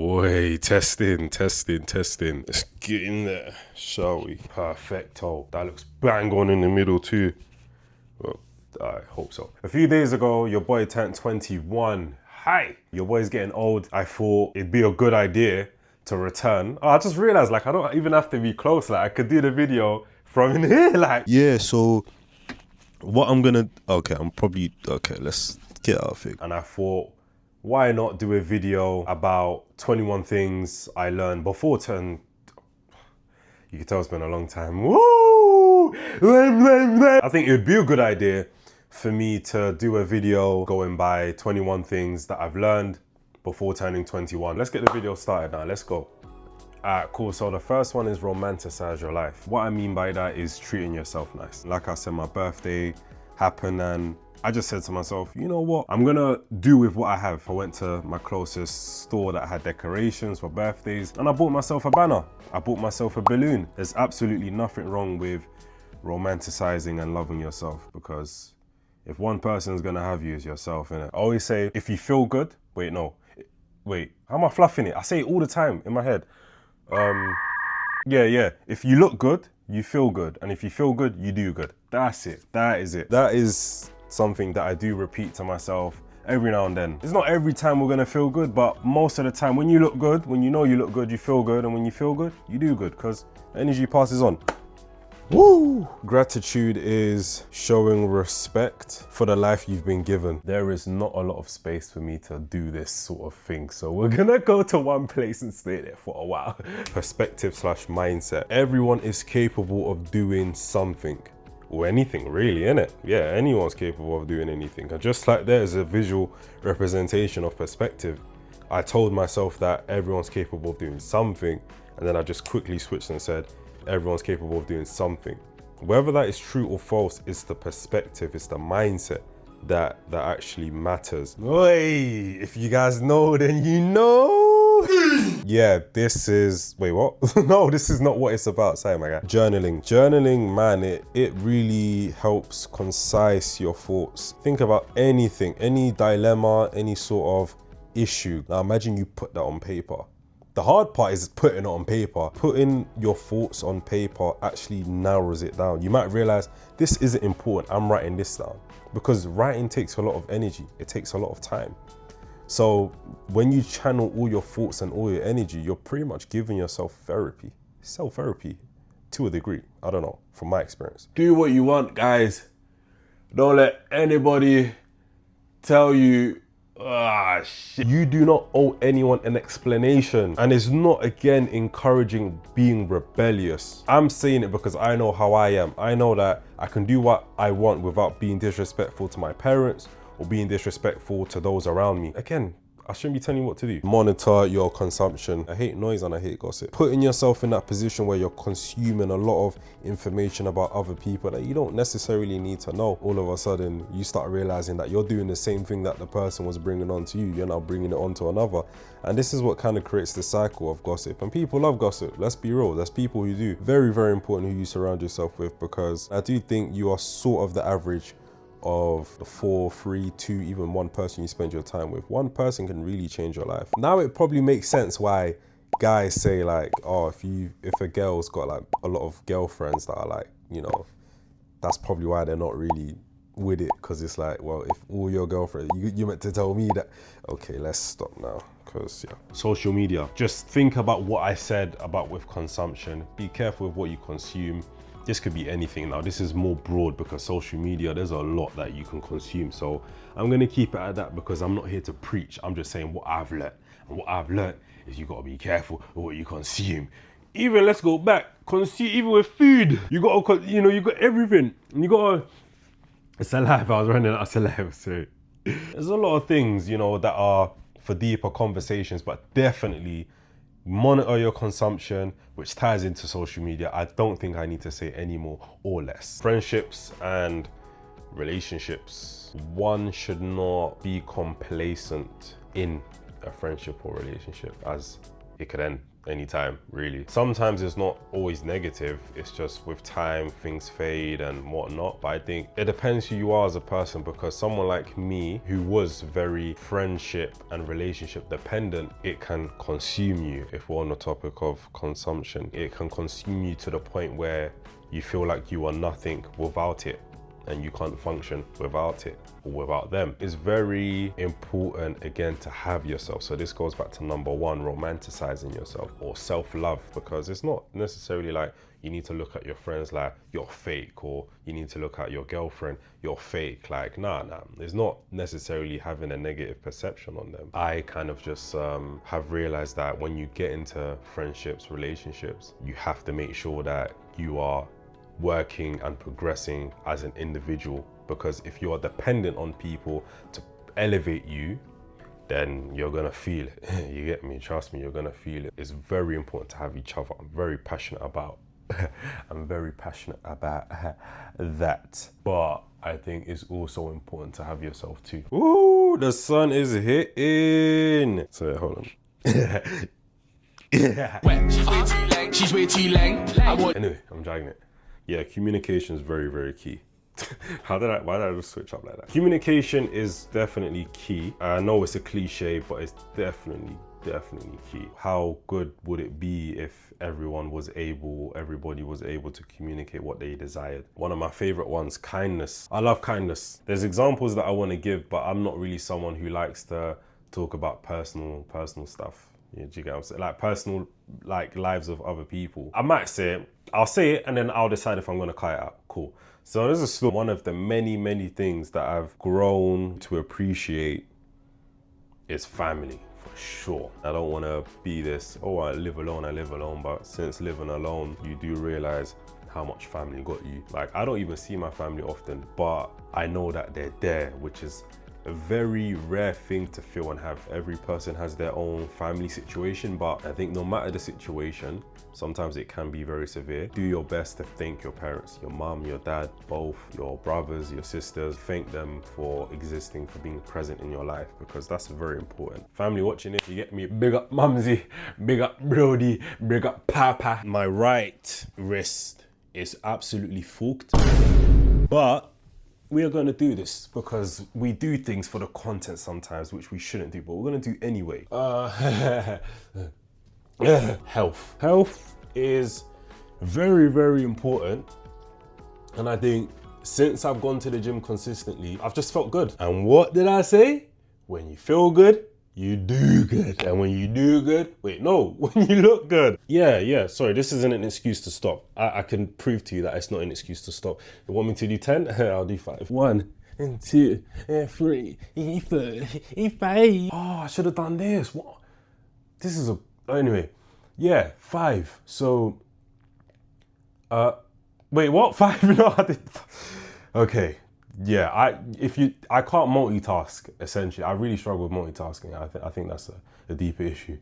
Wait, testing. Let's get in there, shall we? Perfecto. That looks bang on in the middle too. Well, I hope so. A few days ago, your boy turned 21. Hi! Your boy's getting old. I thought it'd be a good idea to return. Oh, I just realized, like, I don't even have to be close. Like, I could do the video from in here, like. Yeah, so what I'm gonna, okay, let's get out of it. And I thought, why not do a video about 21 things I learned before turn. You can tell it's been a long time. Woo! I think it would be a good idea for me to do a video going by 21 things that I've learned before turning 21. Let's get the video started now, let's go. Alright, cool, so the first one is romanticize your life. What I mean by that is treating yourself nice. Like I said, my birthday happened and I just said to myself, you know what? I'm gonna do with what I have. I went to my closest store that had decorations for birthdays and I bought myself a banner. I bought myself a balloon. There's absolutely nothing wrong with romanticizing and loving yourself, because if one person's gonna have you, it's yourself, innit? I always say, if you feel good, how am I fluffing it? I say it all the time in my head. Yeah. If you look good, you feel good. And if you feel good, you do good. That's it. That is it. That is something that I do repeat to myself every now and then. It's not every time we're gonna feel good, but most of the time when you look good, when you know you look good, you feel good. And when you feel good, you do good, because energy passes on. Woo! Gratitude is showing respect for the life you've been given. There is not a lot of space for me to do this sort of thing, so we're gonna go to one place and stay there for a while. Perspective/mindset. Everyone is capable of doing something. Or anything really, innit? Yeah, anyone's capable of doing anything. And just like there's a visual representation of perspective, I told myself that everyone's capable of doing something, and then I just quickly switched and said, everyone's capable of doing something. Whether that is true or false, it's the perspective, it's the mindset that actually matters. Oi, if you guys know, then you know. Yeah, this is, wait, what? No, this is not what it's about. Sorry, my guy. Journaling, man, it really helps concise your thoughts. Think about anything, any dilemma, any sort of issue. Now imagine you put that on paper. The hard part is putting it on paper. Putting your thoughts on paper actually narrows it down. You might realize this isn't important, I'm writing this down. Because writing takes a lot of energy, it takes a lot of time. So when you channel all your thoughts and all your energy, you're pretty much giving yourself therapy. Self-therapy, to a degree, I don't know, from my experience. Do what you want, guys. Don't let anybody tell you, shit. You do not owe anyone an explanation. And it's not, again, encouraging being rebellious. I'm saying it because I know how I am. I know that I can do what I want without being disrespectful to my parents or being disrespectful to those around me. Again, I shouldn't be telling you what to do. Monitor your consumption. I hate noise and I hate gossip. Putting yourself in that position where you're consuming a lot of information about other people that you don't necessarily need to know. All of a sudden, you start realizing that you're doing the same thing that the person was bringing on to you. You're now bringing it on to another. And this is what kind of creates the cycle of gossip. And people love gossip. Let's be real. There's people who do. Very, very important who you surround yourself with, because I do think you are sort of the average of the 4, 3, 2, even one person you spend your time with. One person can really change your life. Now it probably makes sense why guys say, like, oh, if a girl's got like a lot of girlfriends that are like, you know, that's probably why they're not really with it, because it's like, well, if all your girlfriends, you meant to tell me that. Okay, let's stop now, because yeah. Social media, just think about what I said about with consumption. Be careful with what you consume. This could be anything. Now this is more broad, because social media, there's a lot that you can consume. So I'm gonna keep it at that, because I'm not here to preach. I'm just saying what I've learned. And what I've learned is you gotta be careful with what you consume. Even, let's go back, even with food, you gotta, you got everything. And you gotta, it's alive, I was running out of saliva, so. There's a lot of things, that are for deeper conversations, but definitely monitor your consumption, which ties into social media. I don't think I need to say any more or less. Friendships and relationships. One should not be complacent in a friendship or relationship, as it could end anytime, really. Sometimes it's not always negative, it's just with time things fade and whatnot. But I think it depends who you are as a person, because someone like me who was very friendship and relationship dependent, it can consume you. If we're on the topic of consumption, it can consume you to the point where you feel like you are nothing without it, and you can't function without it or without them. It's very important, again, to have yourself. So this goes back to number one, romanticizing yourself or self-love, because it's not necessarily like you need to look at your friends like you're fake, or you need to look at your girlfriend, you're fake. Like, nah. It's not necessarily having a negative perception on them. I kind of just have realized that when you get into friendships, relationships, you have to make sure that you are working and progressing as an individual, because if you are dependent on people to elevate you, then you're gonna feel it. You get me? Trust me, you're gonna feel it. It's very important to have each other. I'm very passionate about that. But I think it's also important to have yourself too. Ooh, the sun is hitting. So hold on. She's way too lame. Anyway, I'm dragging it. Yeah, communication is very, very key. Why did I just switch up like that? Communication is definitely key. I know it's a cliche, but it's definitely key. How good would it be if everybody was able to communicate what they desired? One of my favorite ones, kindness. I love kindness. There's examples that I want to give, but I'm not really someone who likes to talk about personal stuff. Yeah, do you get what I'm saying? Like personal, like lives of other people. I might say it, I'll say it, and then I'll decide if I'm gonna cut it out. Cool. So this is one of the many things that I've grown to appreciate is family, for sure. I don't wanna be this, oh, I live alone, but since living alone, you do realize how much family got you. Like, I don't even see my family often, but I know that they're there, which is a very rare thing to feel and have. Every person has their own family situation, but I think no matter the situation, sometimes it can be very severe. Do your best to thank your parents, your mom, your dad, both, your brothers, your sisters. Thank them for existing, for being present in your life, because that's very important. Family watching it, you get me? Big up Mumsy, big up Brody, big up Papa. My right wrist is absolutely fucked, but we are going to do this because we do things for the content sometimes which we shouldn't do, but we're going to do anyway. Health is very important, and I think since I've gone to the gym consistently, I've just felt good. And what did I say? When you feel good, you do good. And when you do good, when you look good. Yeah, sorry, this isn't an excuse to stop. I can prove to you that it's not an excuse to stop. You want me to do 10? I'll do 5. 1, 2, 3, 4, 5. Oh, I should have done this. What? This is anyway. Yeah, 5. So, wait, what? 5? No, I did. Okay. Yeah, I can't multitask, essentially. I really struggle with multitasking. I think that's a deeper issue.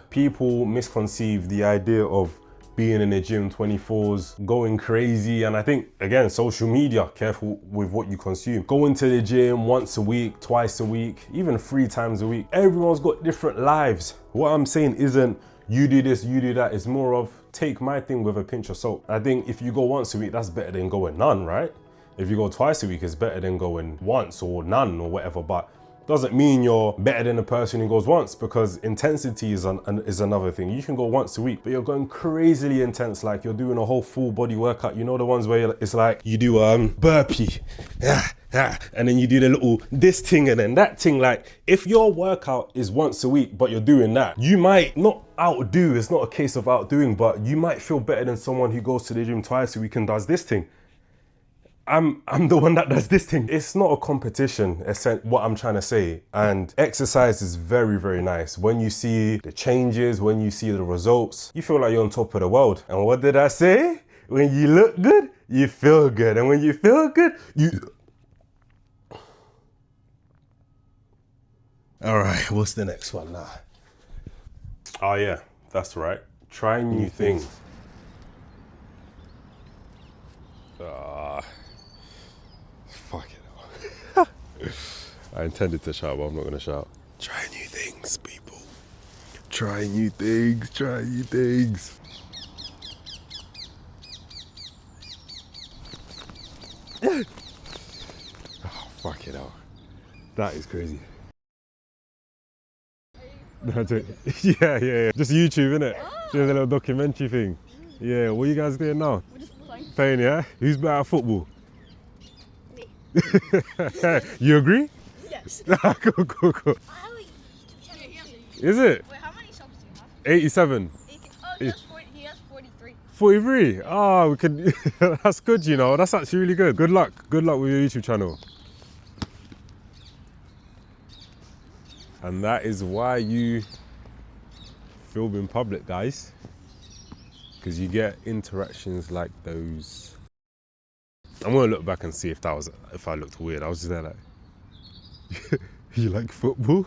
People misconceive the idea of being in the gym 24s, going crazy. And I think, again, social media, careful with what you consume. Going to the gym once a week, twice a week, even 3 times a week. Everyone's got different lives. What I'm saying isn't you do this, you do that. It's more of take my thing with a pinch of salt. I think if you go once a week, that's better than going none, right? If you go twice a week, it's better than going once or none or whatever, but doesn't mean you're better than a person who goes once, because intensity is another thing. You can go once a week, but you're going crazily intense, like you're doing a whole full body workout. You know the ones where it's like you do burpee, and then you do the little this thing and then that thing. Like if your workout is once a week, but you're doing that, you might not outdo. It's not a case of outdoing, but you might feel better than someone who goes to the gym twice a week and does this thing. I'm the one that does this thing. It's not a competition, what I'm trying to say. And exercise is very nice. When you see the changes, when you see the results, you feel like you're on top of the world. And what did I say? When you look good, you feel good. And when you feel good, All right, what's the next one now? Oh yeah, that's right. Try new things. Fuck it. I intended to shout, but I'm not gonna shout. Try new things, people. Trying new things, trying new things. Oh, fuck it out. That is crazy. Yeah. Just YouTube, innit? Doing a little documentary thing. Yeah, what are you guys doing now? We're just playing. Playing, yeah? Who's better at football? Me. You agree? Yes. Cool. Is it? Wait, how many subs do you have? 87. 80. Oh, he has 43. 43? Oh, we can. That's good, you know. That's actually really good. Good luck. Good luck with your YouTube channel. And that is why you film in public, guys. Because you get interactions like those. I'm gonna look back and see if I looked weird. I was just there like, you like football?